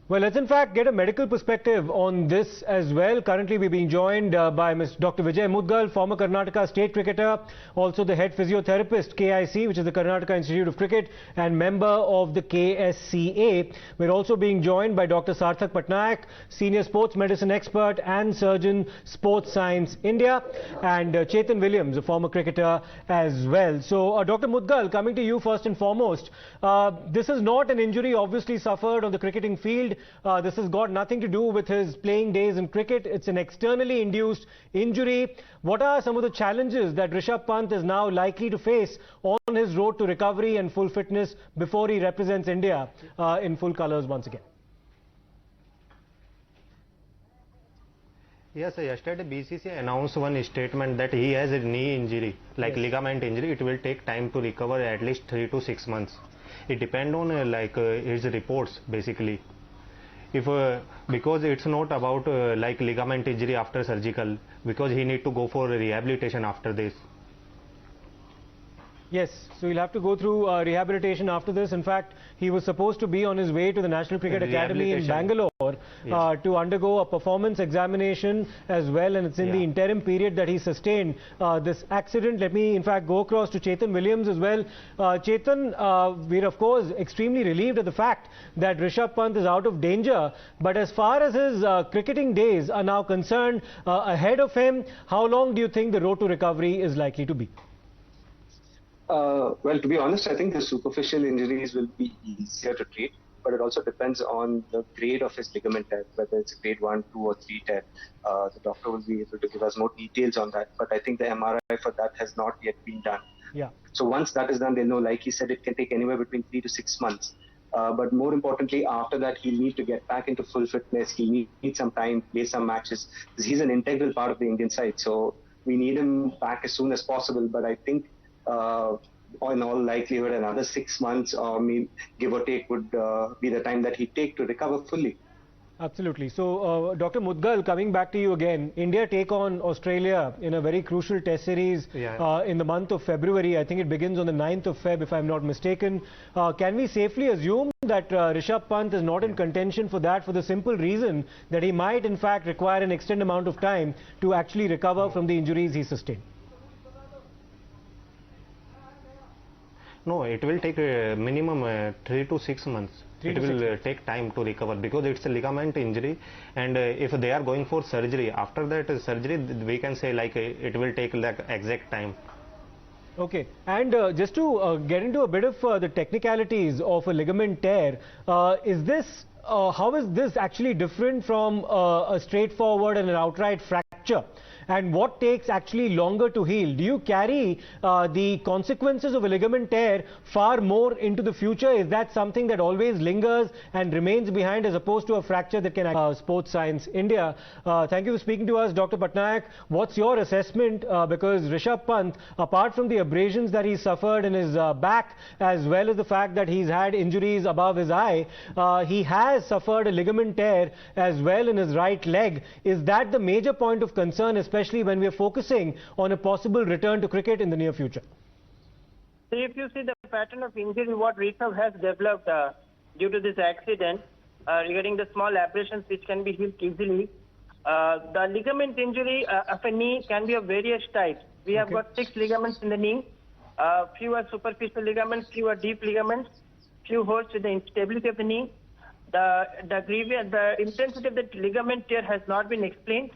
Well, let's in fact get a medical perspective on this as well. Currently, we're being joined by Dr. Vijay Mudgal, former Karnataka state cricketer, also the head physiotherapist, KIC, which is the Karnataka Institute of Cricket, and member of the KSCA. We're also being joined by Dr. Sarthak Patnaik, senior sports medicine expert and surgeon, Sports Science India, and Chetan Williams, a former cricketer as well. So, Dr. Mudgal, coming to you first and foremost, this is not an injury obviously suffered on the cricketing field. This has got nothing to do with his playing days in cricket. It's an externally induced injury. What are some of the challenges that Rishabh Pant is now likely to face on his road to recovery and full fitness before he represents India in full colours once again? Yes, yesterday BCCI announced one statement that he has a knee injury, like ligament injury. It will take time to recover, at least 3 to 6 months. It depends on his reports basically. If because it's not about like ligament injury after surgical, because he need to go for rehabilitation after this. Yes, so he'll have to go through rehabilitation after this. In fact, he was supposed to be on his way to the National Cricket Academy in Bangalore to undergo a performance examination as well, and it's in the interim period that he sustained this accident. Let me in fact go across to Chetan Williams as well. Chetan, we're of course extremely relieved at the fact that Rishabh Pant is out of danger, but as far as his cricketing days are now concerned, ahead of him, how long do you think the road to recovery is likely to be? Well, to be honest, I think the superficial injuries will be easier to treat, but it also depends on the grade of his ligament tear, whether it's grade 1, 2 or 3 tear. The doctor will be able to give us more details on that, but I think the MRI for that has not yet been done. Yeah. So once that is done, they'll know, like he said, it can take anywhere between 3 to 6 months. But more importantly, after that, he'll need to get back into full fitness. He'll need some time, play some matches. He's an integral part of the Indian side, so we need him back as soon as possible. But I think in all likelihood, another 6 months, or maybe give or take, would be the time that he'd take to recover fully. Absolutely. So, Dr. Mudgal, coming back to you again, India take on Australia in a very crucial test series in the month of February. I think it begins on the 9th of Feb, if I'm not mistaken. Can we safely assume that Rishabh Pant is not in contention for that, for the simple reason that he might in fact require an extended amount of time to actually recover from the injuries he sustained? No, it will take minimum 3 to 6 months. It will take time to recover because it's a ligament injury, and if they are going for surgery, after that surgery, we can say like it will take like exact time. Okay, and just to get into a bit of the technicalities of a ligament tear, is this how is this actually different from a straightforward and an outright fracture? And what takes actually longer to heal? Do you carry the consequences of a ligament tear far more into the future? Is that something that always lingers and remains behind as opposed to a fracture that can Sports Science India? Thank you for speaking to us, Dr. Patnaik. What's your assessment? Because Rishabh Pant, apart from the abrasions that he suffered in his back, as well as the fact that he's had injuries above his eye, he has suffered a ligament tear as well in his right leg. Is that the major point of concern, especially when we are focusing on a possible return to cricket in the near future? So if you see the pattern of injury, what Rishabh has developed due to this accident, regarding the small abrasions which can be healed easily, the ligament injury of a knee can be of various types. We have got 6 ligaments in the knee, few are superficial ligaments, few are deep ligaments, few holds with the instability of the knee. The intensity of the ligament tear has not been explained.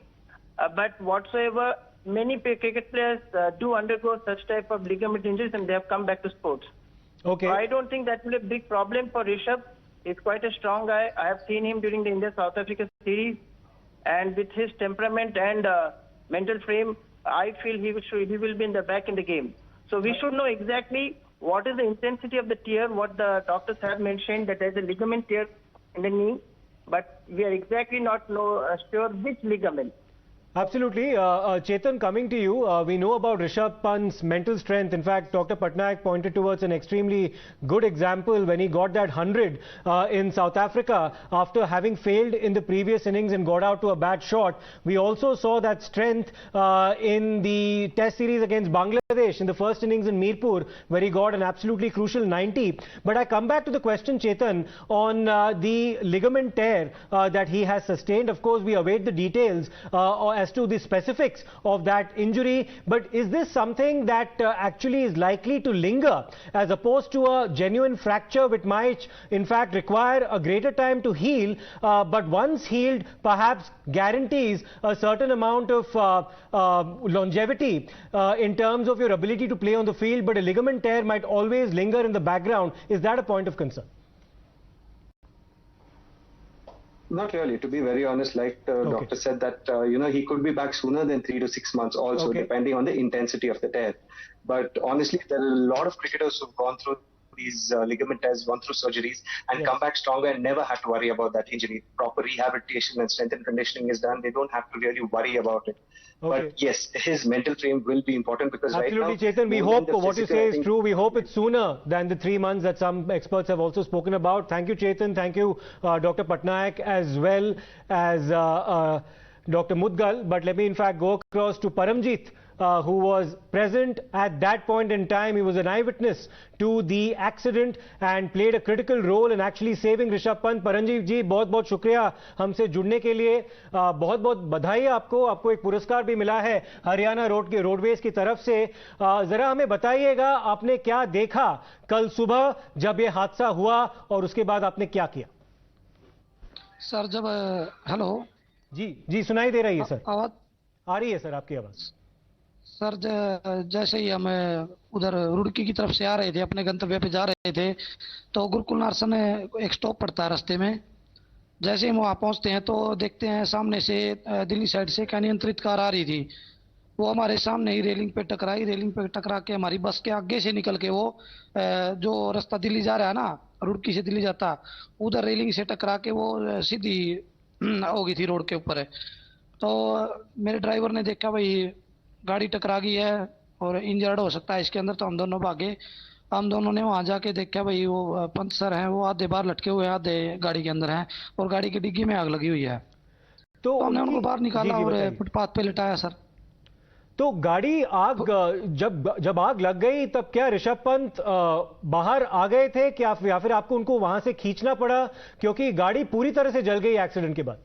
But whatsoever, many cricket players do undergo such type of ligament injuries and they have come back to sports. Okay. So I don't think that will be a big problem for Rishabh. He's quite a strong guy. I have seen him during the India-South Africa series, and with his temperament and mental frame, I feel he will be back in the game. So we should know exactly what is the intensity of the tear, what the doctors have mentioned that there is a ligament tear in the knee, but we are exactly not sure which ligament. Absolutely. Chetan, coming to you, we know about Rishabh Pant's mental strength. In fact, Dr. Patnaik pointed towards an extremely good example when he got that 100 in South Africa after having failed in the previous innings and got out to a bad shot. We also saw that strength in the Test series against Bangladesh in the first innings in Mirpur, where he got an absolutely crucial 90. But I come back to the question, Chetan, on the ligament tear that he has sustained. Of course, we await the details as to the specifics of that injury, but is this something that actually is likely to linger as opposed to a genuine fracture which might in fact require a greater time to heal, but once healed perhaps guarantees a certain amount of longevity in terms of your ability to play on the field, but a ligament tear might always linger in the background? Is that a point of concern? Not really, to be very honest. Like the doctor said that, he could be back sooner than 3 to 6 months also, depending on the intensity of the tear. But honestly, there are a lot of cricketers who've gone through these ligament tears, gone through surgeries and come back stronger and never had to worry about that injury. Proper rehabilitation and strength and conditioning is done. They don't have to really worry about it. But yes, his mental frame will be important because absolutely, right now, Chetan, we hope what you say is true. We hope it's sooner than the 3 months that some experts have also spoken about. Thank you, Chetan. Thank you, Dr. Patnaik, as well as Dr. Mudgal. But let me in fact go across to Paramjit, who was present at that point in time. He was an eyewitness to the accident and played a critical role in actually saving Rishabh Pant. Paramjit जी, बहुत बहुत शुक्रिया हमसे जुड़ने के लिए. बहुत बहुत बधाई आपको एक पुरस्कार भी मिला है हरियाणा रोडवेज की तरफ से. जरा हमें बताइएगा, आपने क्या देखा कल सुबह जब ये हादसा हुआ और उसके बाद आपने क्या किया? सर जब हेलो जी सुनाई दे रही है सर, आवाज आ रही है सर आपकी आवाज. सर जैसे ही हम उधर रुड़की की तरफ से आ रहे थे, अपने गंतव्य पे जा रहे थे, तो गुरुकुल नारसन में एक स्टॉप पड़ता है रास्ते में. जैसे ही हम वहाँ पहुँचते हैं तो देखते हैं सामने से दिल्ली साइड से एक अनियंत्रित कार आ रही थी. वो हमारे सामने ही रेलिंग पे टकराई. रेलिंग पे टकरा के हमारी बस के आगे से निकल के वो जो रास्ता दिल्ली जा रहा है ना, रुड़की से दिल्ली जाता, उधर रेलिंग से टकरा के वो सीधी हो गई थी रोड के ऊपर. तो मेरे ड्राइवर ने देखा भाई गाड़ी टकरा गई है और इंजर्ड हो सकता है इसके अंदर, तो हम दोनों भागे. हम दोनों ने वहां जाके देखा भाई वो पंत सर हैं, वो आधे बाहर लटके हुए आधे गाड़ी के अंदर हैं और गाड़ी की डिग्गी में आग लगी हुई है. तो हमने उनको बाहर निकाला और फुटपाथ पे लिटाया. सर तो गाड़ी आग जब आग लग गई तब क्या ऋषभ पंत बाहर आ गए थे क्या, या फिर आपको उनको वहां से खींचना पड़ा क्योंकि गाड़ी पूरी तरह से जल गई एक्सीडेंट के बाद?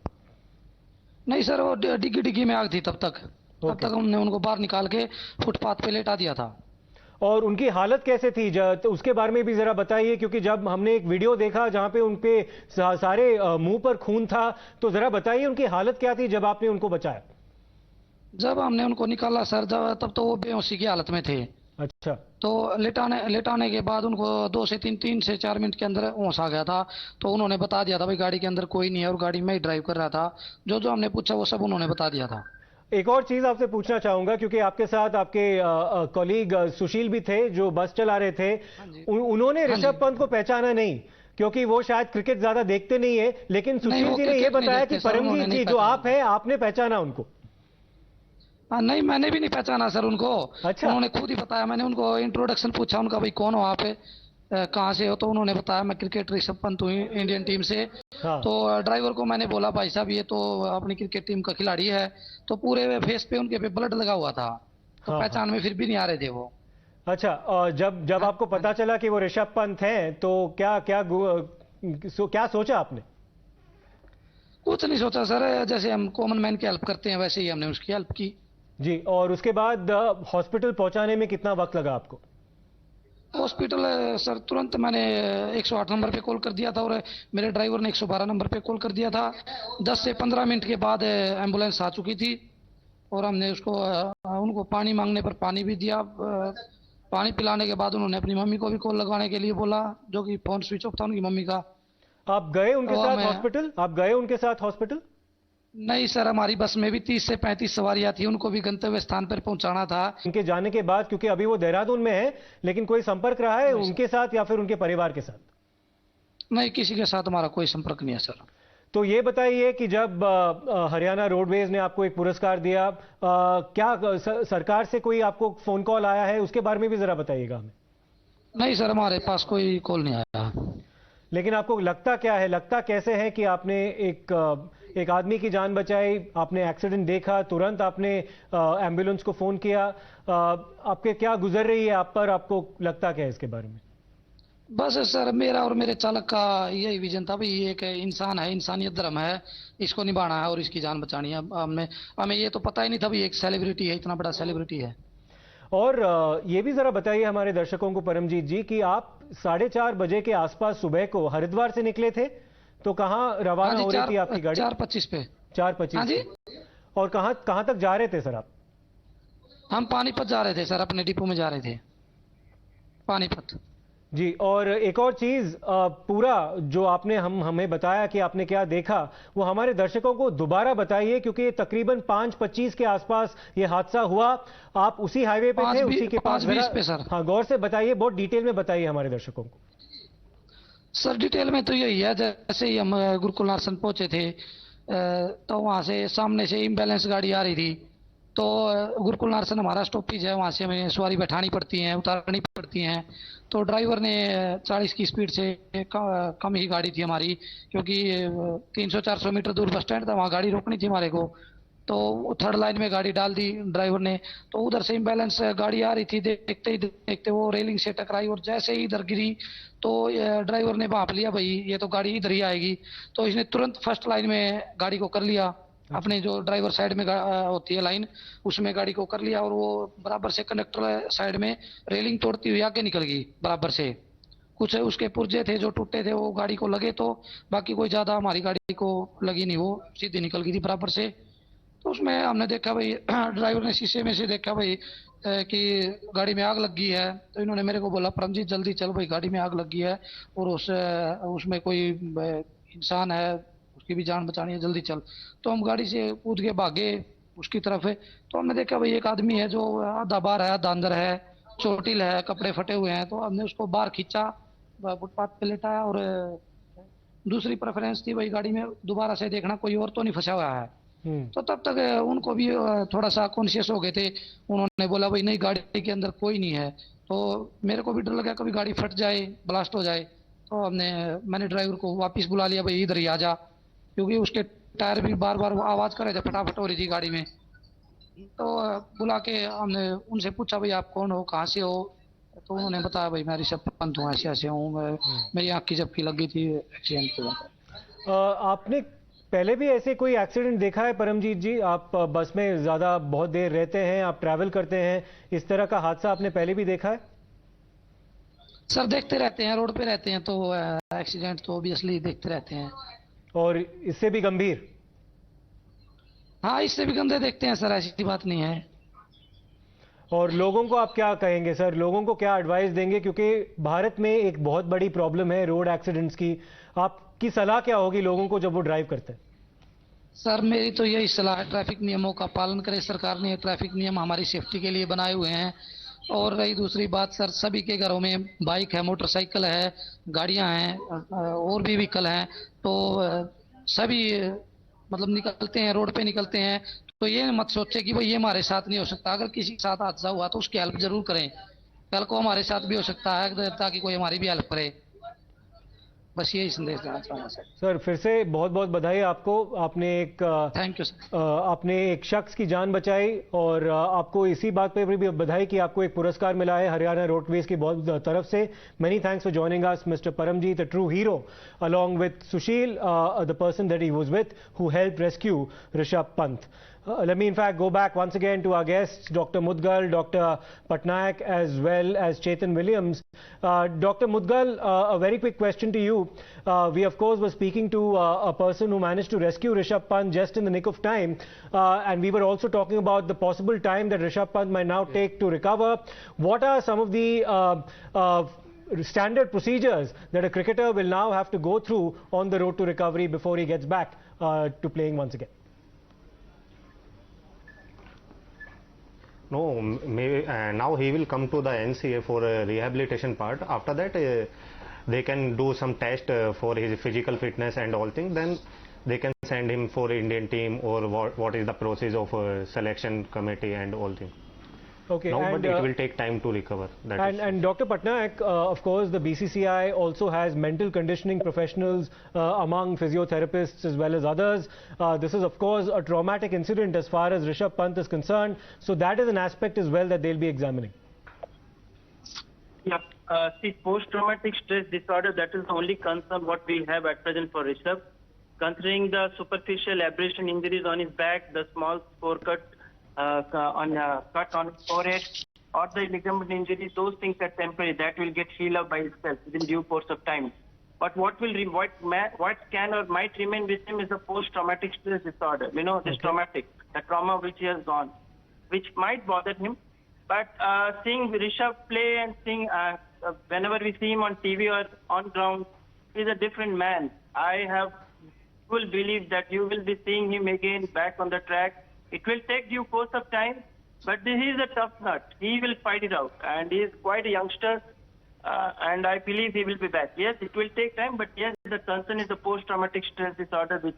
नहीं सर, वो डिग्गी में आग थी तब तक हमने उनको बाहर निकाल के फुटपाथ पे लेटा दिया था. और उनकी हालत कैसे थी तो उसके बारे में भी जरा बताइए, क्योंकि जब हमने एक वीडियो देखा जहां पे उनके सारे मुंह पर खून था, तो जरा बताइए उनकी हालत क्या थी जब आपने उनको बचाया? जब हमने उनको निकाला सर, तब तो वो बेहोशी की हालत में थे. अच्छा. तो लेटाने के बाद उनको 2 से 3 से 4 मिनट के अंदर होश आ गया था. तो उन्होंने बता दिया था भाई गाड़ी के अंदर कोई नहीं है और गाड़ी में ही ड्राइव कर रहा था. जो हमने पूछा वो सब उन्होंने बता दिया था. एक और चीज आपसे पूछना चाहूंगा, क्योंकि आपके साथ आपके कॉलीग सुशील भी थे जो बस चला रहे थे. उन्होंने ऋषभ पंत को पहचाना नहीं क्योंकि वो शायद क्रिकेट ज्यादा देखते नहीं है, लेकिन सुशील जी ने यह बताया कि परमजीत जी जो आप हैं आपने पहचाना उनको. नहीं, मैंने भी नहीं पहचाना सर उनको. अच्छा. उन्होंने खुद ही बताया. मैंने उनको इंट्रोडक्शन पूछा उनका, भाई कौन हो आप, कहाँ से हो, तो उन्होंने बताया मैं क्रिकेटर ऋषभ पंत हूँ इंडियन टीम से. हाँ. तो ड्राइवर को मैंने बोला भाई साहब ये तो अपनी क्रिकेट टीम का खिलाड़ी है. तो पूरे फेस पे उनके पे ब्लड लगा हुआ था. तो हाँ. पहचान में फिर भी नहीं आ रहे थे वो. अच्छा. जब आपको पता चला कि वो ऋषभ पंत हैं तो क्या सोचा आपने? कुछ नहीं सोचा सर, जैसे हम कॉमन मैन की हेल्प करते हैं वैसे ही हमने उसकी हेल्प की. जी. और उसके बाद हॉस्पिटल पहुंचाने में कितना वक्त लगा आपको? हॉस्पिटल सर तुरंत मैंने 108 नंबर पे कॉल कर दिया था और मेरे ड्राइवर ने 112 नंबर पे कॉल कर दिया था. 10 से 15 मिनट के बाद एम्बुलेंस आ चुकी थी और हमने उनको पानी मांगने पर पानी भी दिया. पानी पिलाने के बाद उन्होंने अपनी मम्मी को भी कॉल लगाने के लिए बोला, जो कि फोन स्विच ऑफ था उनकी मम्मी का. आप गए उनके साथ हॉस्पिटल? आप गए उनके साथ हॉस्पिटल? नहीं सर, हमारी बस में भी 30 से 35 सवारियां थी, उनको भी गंतव्य स्थान पर पहुंचाना था. उनके जाने के बाद, क्योंकि अभी वो देहरादून में है, लेकिन कोई संपर्क रहा है उनके साथ या फिर उनके परिवार के साथ? नहीं, किसी के साथ हमारा कोई संपर्क नहीं है सर. तो ये बताइए कि जब हरियाणा रोडवेज ने आपको एक पुरस्कार दिया, क्या सरकार से कोई आपको फोन कॉल आया है, उसके बारे में भी जरा बताइएगा हमें। नहीं सर, हमारे पास कोई कॉल नहीं आया। लेकिन आपको लगता क्या है, लगता कैसे है कि आपने एक आदमी की जान बचाई, आपने एक्सीडेंट देखा, तुरंत आपने एम्बुलेंस को फोन किया, आपके क्या गुजर रही है आप पर, आपको लगता क्या है इसके बारे में? बस सर, मेरा और मेरे चालक का यही विजन था, भाई ये एक इंसान है, इंसानियत धर्म है, इसको निभाना है और इसकी जान बचानी है। हमें ये तो पता ही नहीं था भाई एक सेलिब्रिटी है, इतना बड़ा सेलिब्रिटी है। और ये भी जरा बताइए हमारे दर्शकों को परमजीत जी कि आप 4:30 बजे के आसपास सुबह को हरिद्वार से निकले थे, तो कहाँ रवाना हो रही थी आपकी गाड़ी? 4:25 पे। 4:25। हाँ जी। और कहाँ तक जा रहे थे सर आप? हम पानीपत जा रहे थे सर, अपने डिपो में जा रहे थे, पानीपत जी। और एक और चीज, पूरा जो आपने हमें बताया कि आपने क्या देखा, वो हमारे दर्शकों को दोबारा बताइए, क्योंकि तकरीबन 5:25 के आसपास ये हादसा हुआ। आप उसी हाईवे पे थे, उसी के पास? 5:20 पे सर। हाँ, गौर से बताइए, बहुत डिटेल में बताइए हमारे दर्शकों को। सर डिटेल में तो यही है, जैसे ही हम गुरुकुल नारसन पहुंचे थे, तो वहां से सामने से इम्बैलेंस गाड़ी आ रही थी। तो गुरुकुल नारसन हमारा स्टॉपेज है, वहाँ से हमें सवारी बैठानी पड़ती है, उतारनी पड़ती हैं। तो ड्राइवर ने 40 की स्पीड से कम ही गाड़ी थी हमारी, क्योंकि 300-400 मीटर दूर बस स्टैंड था, वहाँ गाड़ी रोकनी थी हमारे को। तो थर्ड लाइन में गाड़ी डाल दी ड्राइवर ने। तो उधर से इम्बैलेंस गाड़ी आ रही थी, देखते ही देखते वो रेलिंग से टकराई, और जैसे ही इधर गिरी तो ड्राइवर ने भांप लिया भाई ये तो गाड़ी इधर ही आएगी। तो इसने तुरंत फर्स्ट लाइन में गाड़ी को कर लिया, अपने जो ड्राइवर साइड में होती है लाइन, उसमें गाड़ी को कर लिया, और वो बराबर से कंडक्टर साइड में रेलिंग तोड़ती हुई आगे निकल गई बराबर से। कुछ उसके पुर्जे थे जो टूटे थे, वो गाड़ी को लगे, तो बाकी कोई ज्यादा हमारी गाड़ी को लगी नहीं, वो सीधी निकल गई थी बराबर से। तो उसमें हमने देखा भाई, ड्राइवर ने शीशे में से देखा भाई कि गाड़ी में आग लग गई है। तो इन्होंने मेरे को बोला, परमजीत जल्दी चल भाई, गाड़ी में आग लग गई है और उसमें कोई इंसान है, उसकी भी जान बचानी है, जल्दी चल। तो हम गाड़ी से कूद के भागे उसकी तरफ। तो हमने देखा भाई एक आदमी है जो आधा बाहर है, आधा अंदर है, चोटिल है, कपड़े फटे हुए हैं। तो हमने उसको बाहर खींचा, फुटपाथ पे लेटाया, और दूसरी प्रेफरेंस थी भाई गाड़ी में दोबारा से देखना कोई और तो नहीं फंसा हुआ है। तो तब तक उनको भी थोड़ा सा कॉन्शियस हो गए थे, उन्होंने बोला भाई नहीं गाड़ी के अंदर कोई नहीं है। तो मेरे को भी डर लगा कभी गाड़ी फट जाए, ब्लास्ट हो जाए। तो मैंने ड्राइवर को वापस बुला लिया, भाई इधर ही आ जा, क्योंकि उसके टायर भी बार बार आवाज कर रहे थे, फटाफट हो रही थी गाड़ी में। तो बुला के हमने उनसे पूछा भाई आप कौन हो, कहाँ से हो? तो उन्होंने बताया भाई मैं ऋषभ पंत हूँ, ऐसे ऐसे हूँ, मेरी आँख की झपकी लगी थी एक्सीडेंट के। आपने पहले भी ऐसे कोई एक्सीडेंट देखा है परमजीत जी? आप बस में ज्यादा बहुत देर रहते हैं, आप ट्रैवल करते हैं, इस तरह का हादसा आपने पहले भी देखा है? सर देखते रहते हैं, रोड पे रहते हैं, तो एक्सीडेंट तो ऑब्वियसली देखते रहते हैं। और इससे भी गंभीर? हाँ, इससे भी गंदे देखते हैं सर, ऐसी बात नहीं है। और लोगों को आप क्या कहेंगे सर, लोगों को क्या एडवाइस देंगे, क्योंकि भारत में एक बहुत बड़ी प्रॉब्लम है रोड एक्सीडेंट्स की। आपकी सलाह क्या होगी लोगों को जब वो ड्राइव करते हैं? सर मेरी तो यही सलाह है, ट्रैफिक नियमों का पालन करें। सरकार ने ट्रैफिक नियम हमारी सेफ्टी के लिए बनाए हुए हैं। और रही दूसरी बात सर, सभी के घरों में बाइक है, मोटरसाइकिल है, गाड़ियां हैं, और भी व्हीकल हैं। तो सभी मतलब निकलते हैं, रोड पे निकलते हैं, तो ये मत सोचे कि भाई ये हमारे साथ नहीं हो सकता। अगर किसी के साथ हादसा हुआ तो उसकी हेल्प जरूर करें, कल को हमारे साथ भी हो सकता है, ताकि कोई हमारी भी हेल्प करे। बस यही संदेश देना चाहूँगा सर। फिर से बहुत बहुत बधाई आपको, आपने एक थैंक यू सर। आपने एक शख्स की जान बचाई, और आपको इसी बात पे भी बधाई कि आपको एक पुरस्कार मिला है हरियाणा रोडवेज की तरफ से। Many thanks for joining us mister Paramjit, a true hero, along with Sushil, the person that he was with, who helped rescue Rishabh Pant. Let me in fact go back once again to our guests, Dr. Mudgal, Dr. Patnaik, as well as Chetan Williams. Dr. Mudgal, a very quick question to you. We of course were speaking to a person who managed to rescue Rishabh Pant just in the nick of time, and we were also talking about the possible time that Rishabh Pant might now take to recover. What are some of the standard procedures that a cricketer will now have to go through on the road to recovery before he gets back to playing once again? No, maybe now he will come to the NCA for rehabilitation part. After that, they can do some test for his physical fitness and all things. Then they can send him for Indian team, or what is the process of selection committee and all things. Okay, No, and, but it will take time to recover. And Dr. Patnaik, of course, the BCCI also has mental conditioning professionals among physiotherapists as well as others. This is, of course, a traumatic incident as far as Rishabh Pant is concerned. So that is an aspect as well that they'll be examining. Yeah, see, post-traumatic stress disorder, that is the only concern what we have at present for Rishabh. Considering the superficial abrasion injuries on his back, the small score cut on his forehead, or the ligament injury, those things are temporary. That will get healed up by itself within due course of time. But what can or might remain with him is a post-traumatic stress disorder. You know, this traumatic, the trauma which he has gone, which might bother him. But seeing Rishabh play and seeing whenever we see him on TV or on ground, he's a different man. I have full belief that you will be seeing him again back on the track. It will take due course of time, but he is a tough nut. He will fight it out, and he is quite a youngster, and I believe he will be back. Yes, it will take time, but yes, the concern is the post-traumatic stress disorder, which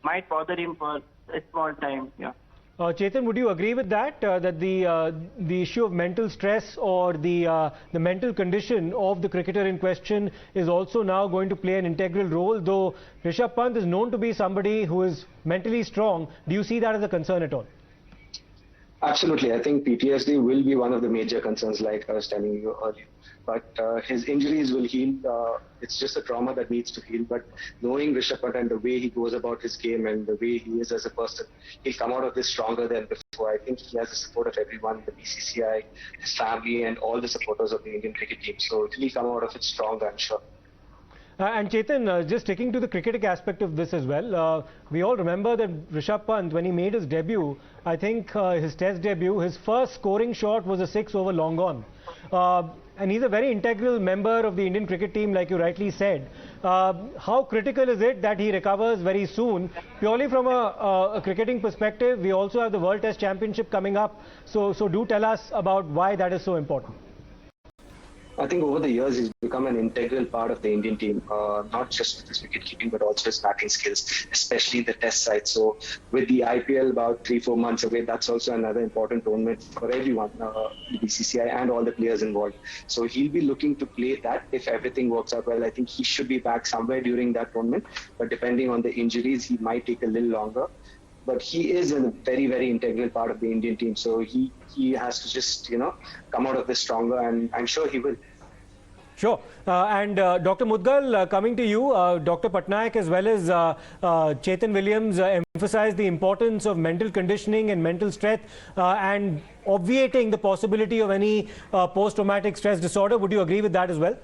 might bother him for a small time. Yeah. Chetan, would you agree with that? That the issue of mental stress or the mental condition of the cricketer in question is also now going to play an integral role, though Rishabh Pant is known to be somebody who is mentally strong. Do you see that as a concern at all? Absolutely. I think PTSD will be one of the major concerns, like I was telling you earlier. But his injuries will heal. It's just a trauma that needs to heal. But knowing Rishabh Pant and the way he goes about his game and the way he is as a person, he'll come out of this stronger than before. I think he has the support of everyone, the BCCI, his family, and all the supporters of the Indian cricket team. So he'll come out of it stronger, I'm sure. And Chetan, just sticking to the cricketing aspect of this as well, we all remember that Rishabh Pant, when he made his debut, I think his test debut, his first scoring shot was a 6 over long on. And he's a very integral member of the Indian cricket team, like you rightly said. How critical is it that he recovers very soon? Purely from a cricketing perspective, we also have the World Test Championship coming up. So do tell us about why that is so important. I think over the years he's become an integral part of the Indian team, not just with his wicket keeping but also his batting skills, especially the test side. So with the IPL about 3-4 months away, that's also another important tournament for everyone, the BCCI and all the players involved. So he'll be looking to play that if everything works out well. I think he should be back somewhere during that tournament, but depending on the injuries, he might take a little longer. But he is a very, very integral part of the Indian team. So he has to just, come out of this stronger, and I'm sure he will. Sure. And Dr. Mudgal, coming to you, Dr. Patnaik as well as Chetan Williams emphasized the importance of mental conditioning and mental strength and obviating the possibility of any post-traumatic stress disorder. Would you agree with that as well?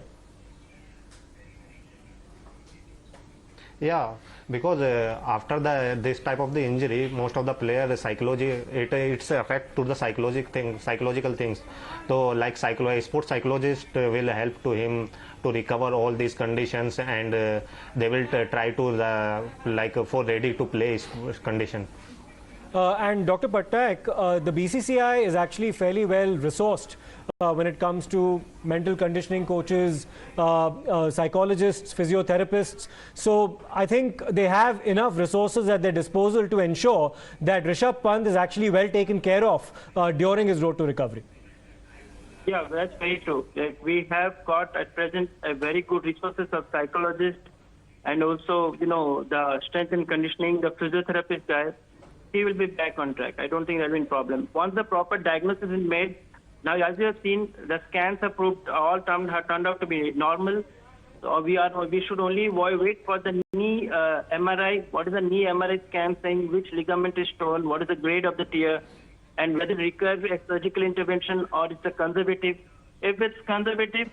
Yeah, because after this type of the injury, most of the player psychology, it's affect to the psychological things. So like sports psychologist will help to him to recover all these conditions, and they will try to for ready to play condition. And Dr. Patnaik, the BCCI is actually fairly well resourced when it comes to mental conditioning coaches, psychologists, physiotherapists. So I think they have enough resources at their disposal to ensure that Rishabh Pant is actually well taken care of during his road to recovery. Yeah, that's very true. We have got at present a very good resources of psychologists and also, the strength and conditioning, the physiotherapist guys. He will be back on track. I don't think there will be a problem. Once the proper diagnosis is made, now as you have seen, the scans have proved all turned out to be normal. So we should only wait for the knee MRI. What is the knee MRI scan saying? Which ligament is torn? What is the grade of the tear? And whether it requires a surgical intervention or it's a conservative. If it's conservative,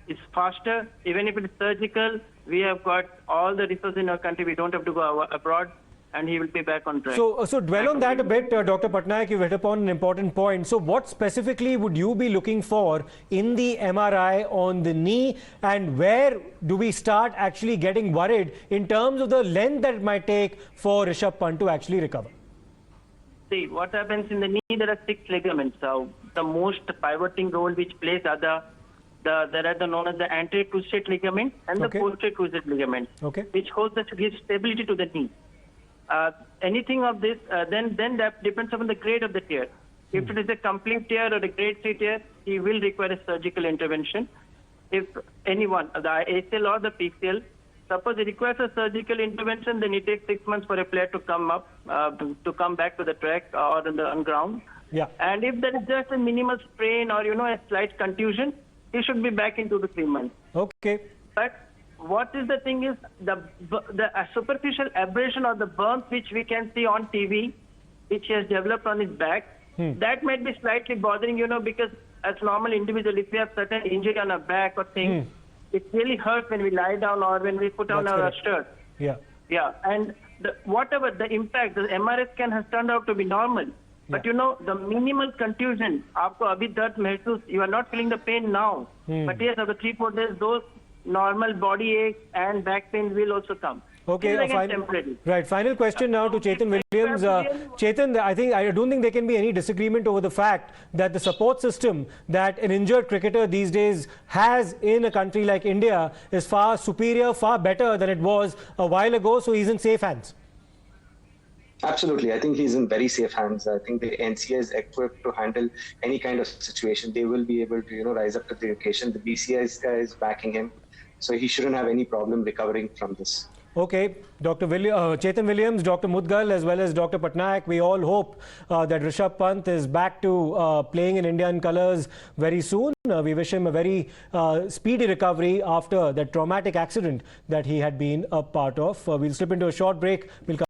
it's faster. Even if it's surgical, we have got all the resources in our country. We don't have to go abroad. And he will be back on track. So dwell on that a bit, Dr. Patnaik. You've hit upon an important point. So what specifically would you be looking for in the MRI on the knee, and where do we start actually getting worried in terms of the length that it might take for Rishabh Pant to actually recover? See, what happens in the knee, there are 6 ligaments. So the most pivoting role which plays are the there are the known as the anterior cruciate ligament and the posterior cruciate ligament, which holds gives stability to the knee. Anything of this, then that depends upon the grade of the tear. If it is a complete tear or a grade 3 tear, he will require a surgical intervention. If anyone, the ACL or the PCL, suppose it requires a surgical intervention, then it takes 6 months for a player to come up, to come back to the track or on ground. Yeah. And if there is just a minimal sprain or a slight contusion, he should be back in 2 to 3 months. Okay. But what is the thing is the superficial abrasion or the burns which we can see on TV, which he has developed on his back, that might be slightly bothering, because as normal individual, if we have certain injury on our back or thing, it really hurts when we lie down or when we put on our shirt. Yeah. Yeah. And whatever the impact, the MRI scan has turned out to be normal. But the minimal contusion, आपको अभी दर्द महसूस, you are not feeling the pain now. But yes, after 3-4 days, those normal body aches and back pain will also come. Okay, right. Final question now to Chetan Williams. Chetan, I don't think there can be any disagreement over the fact that the support system that an injured cricketer these days has in a country like India is far superior, far better than it was a while ago. So he's in safe hands. Absolutely. I think he's in very safe hands. I think the NCA is equipped to handle any kind of situation. They will be able to, rise up to the occasion. The BCCI is backing him. So he shouldn't have any problem recovering from this. Okay, Chetan Williams, Dr. Mudgal, as well as Dr. Patnaik, we all hope that Rishabh Pant is back to playing in Indian colours very soon. We wish him a very speedy recovery after that traumatic accident that he had been a part of. We'll slip into a short break. We'll come